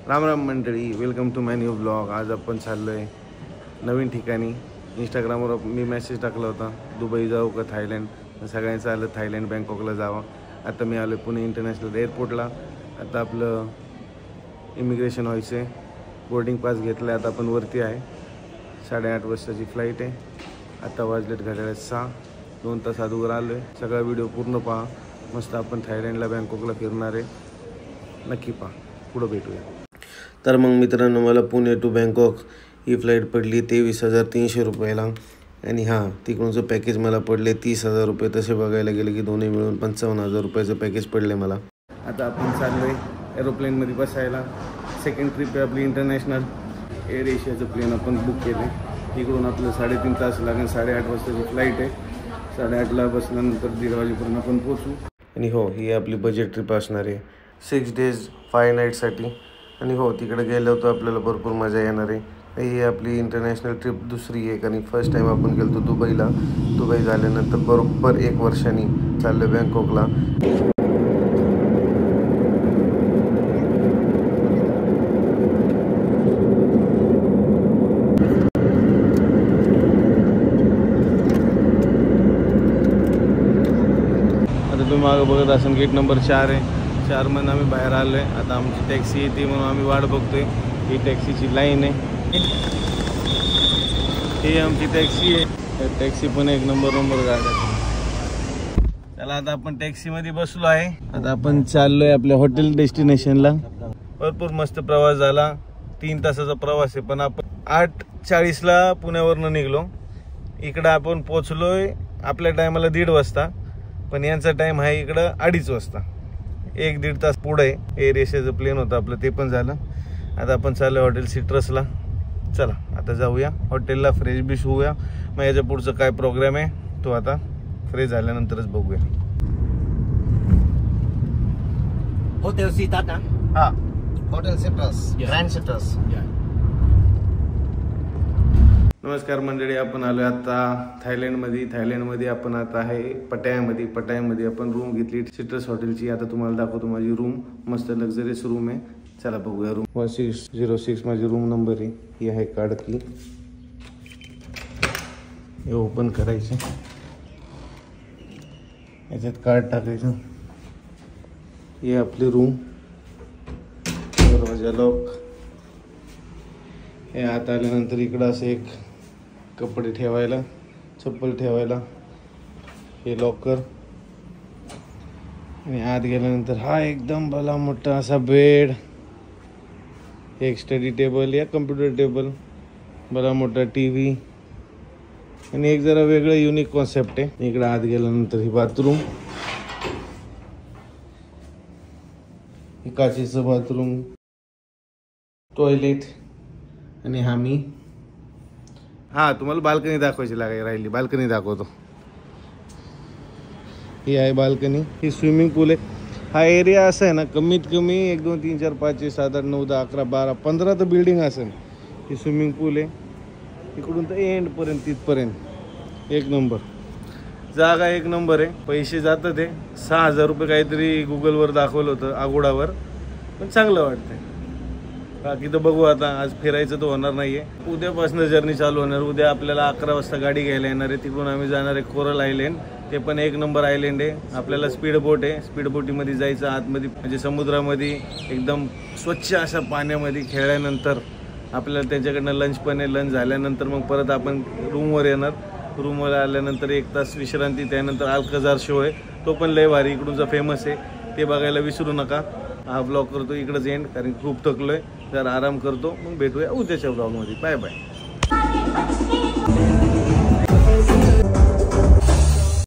राम राम मंडळी, welcome to my new blog. आज आपण चाललो आहे नवीन ठिकाणी। इंस्टाग्रामवर मी मेसेज टाकला होता, दुबई जाऊ का थायलंड। सगळ्यांचं आलं थायलंड बँकॉकला जावं। आता मी आलो पुणे इंटरनॅशनल एअरपोर्टला। आता आपलं इमिग्रेशन व्हायचं आहे, बोर्डिंग पास घेतलं आहे। आता आपण वरती आहे, 8:30 वाजताची फ्लाईट आहे। आता वाजलेत घड्याळात 6, 2 तास अगोदर आलो आहे। सगळा व्हिडिओ पूर्ण पहा, मस्त आपण थायलंडला बँकॉकला फिरणार आहे, नक्की पहा। पुढं भेटूया। तर मग मित्रांनो, मला पुणे टू बँकॉक ही फ्लाईट पडली 23,300 रुपयाला। आणि हां, तिकडूनचं पॅकेज मला पडले 30,000 रुपये। तसे बघायला गेले की दोन्ही मिळून 55,000 रुपयाचं पॅकेज पडले मला। आता आपण चाललो आहे एरोप्लेनमध्ये बसायला। सेकंड ट्रिप आहे आपली इंटरनॅशनल। एअर एशियाचं प्लेन आपण बुक केलं। इकडून आपलं 3.5 तास लागेल। 8:30 वाजताची फ्लाईट आहे। 8:30ला बसल्यानंतर 1:30 वाजेपर्यंत आपण पोहोचू। आणि हो, ही आपली बजेट ट्रिप असणार आहे 6 डेज 5 नाईटसाठी। आणि हो, तिकडे गेलो होतो, आपल्याला भरपूर मजा येणार आहे। ही आपली इंटरनॅशनल ट्रिप दुसरी आहे, कारण फर्स्ट टाईम आपण गेलो होतो दुबईला। दुबई झाल्यानंतर बरोबर 1 वर्षांनी चाललो बँकॉकला। आता तुम्ही मागं बघत असाल, गेट नंबर 4 आहे। 4 मधून आम्ही बाहेर आलो आहे। आता आमची टॅक्सी येते म्हणून आम्ही वाट बघतोय। ही टॅक्सीची लाईन आहे, ही आमची टॅक्सी आहे। टॅक्सी पण 1 नंबर गाडी। चला, आता आपण टॅक्सीमध्ये बसलो आहे। आता आपण चाललोय आपल्या हॉटेल डेस्टिनेशनला। भरपूर मस्त प्रवास झाला, 3 तासाचा प्रवास आहे। पण आपण 8:40ला पुण्यावरनं निघलो। इकडं आपण पोचलोय आपल्या टायमाला 1:30 वाजता, पण यांचा टाइम आहे इकडं 2:30 वाजता। 1-1.5 तास पुढे एअर एशियाचं प्लेन होतं आपलं, ते पण झालं। आता आपण चाललो हॉटेल सिट्रसला। चला, आता जाऊया हॉटेलला, फ्रेश बिश होऊया। मग याच्या पुढचं काय प्रोग्राम आहे तो आता फ्रेश झाल्यानंतरच बघूया। Hotel Sitata. हा, Hotel Citrus. Grand Citrus. नमस्कार मंडळी, आपण आलो आता थायलंडमध्ये। थायलंडमध्ये आपण आता आहे पटायामध्ये। पटायामध्ये आपण रूम घेतली सिट्रस हॉटेलची। आता तुम्हाला दाखवतो माझी रूम, मस्त लक्झरियस रूम आहे। चला बघूया रूम। 1606 माझी रूम नंबर आहे। ही आहे कार्ड की, हे ओपन करायचं, याच्यात कार्ड टाकायचं। ही आपली रूम, दरवाजा लॉक। हे आत आल्यानंतर इकडं असं एक कपडे ठेवायला, चप्पल ठेवायला, हे लॉकर। आणि आत गेल्यानंतर हा एकदम भला मोठा असा बेड, एक स्टडी टेबल या कम्प्युटर टेबल, भला मोठा टीव्ही। आणि एक जरा वेगळं युनिक कॉन्सेप्ट आहे। इकडे आत गेल्यानंतर ही बाथरूम, हे काचेचं बाथरूम, टॉयलेट। आणि हा मी, हा तुम्हाला बाल्कनी दाखवायची राहिली, बाल्कनी दाखवतो। ही आहे बाल्कनी, ही स्विमिंग पूल आहे। हा एरिया असा आहे ना, कमीत कमी 1 2 3 4 5 6 7 8 9 10 11 12 15 तर बिल्डिंग असेल। ही स्विमिंग पूल आहे, इकडून तर एंड पर्यंत तिथपर्यंत 1 नंबर जागा, 1 नंबर आहे। पैसे जातात ते 6,000 रुपये काहीतरी गुगलवर दाखवलं होतं आगोडावर, पण चांगलं वाटतंय। बाकी तर बघू, आता आज फिरायचं तर होणार नाहीये। उद्यापासून जर्नी चालू होणार। उद्या आपल्याला 11 वाजता गाडी घ्यायला येणार आहे। तिकडून आम्ही जाणार आहे कोरल आयलंड, ते पण 1 नंबर आयलंड आहे। आपल्याला स्पीड बोट आहे, स्पीड बोटीमध्ये जायचं आतमध्ये, म्हणजे समुद्रामध्ये एकदम स्वच्छ अशा पाण्यामध्ये खेळल्यानंतर आपल्याला त्यांच्याकडनं लंच पण आहे। लंच झाल्यानंतर मग परत आपण रूमवर येणार। रूमवर आल्यानंतर 1 तास विश्रांती, त्यानंतर अल्कजार शो आहे, तो पण लय भारी इकडूनचा फेमस आहे, ते बघायला विसरू नका। हा ब्लॉग करतो इकडंच एंड, कारण खूप थकलोय, जर आराम करतो। मग भेटूया उद्याच्या ब्लॉगमध्ये। Bye bye.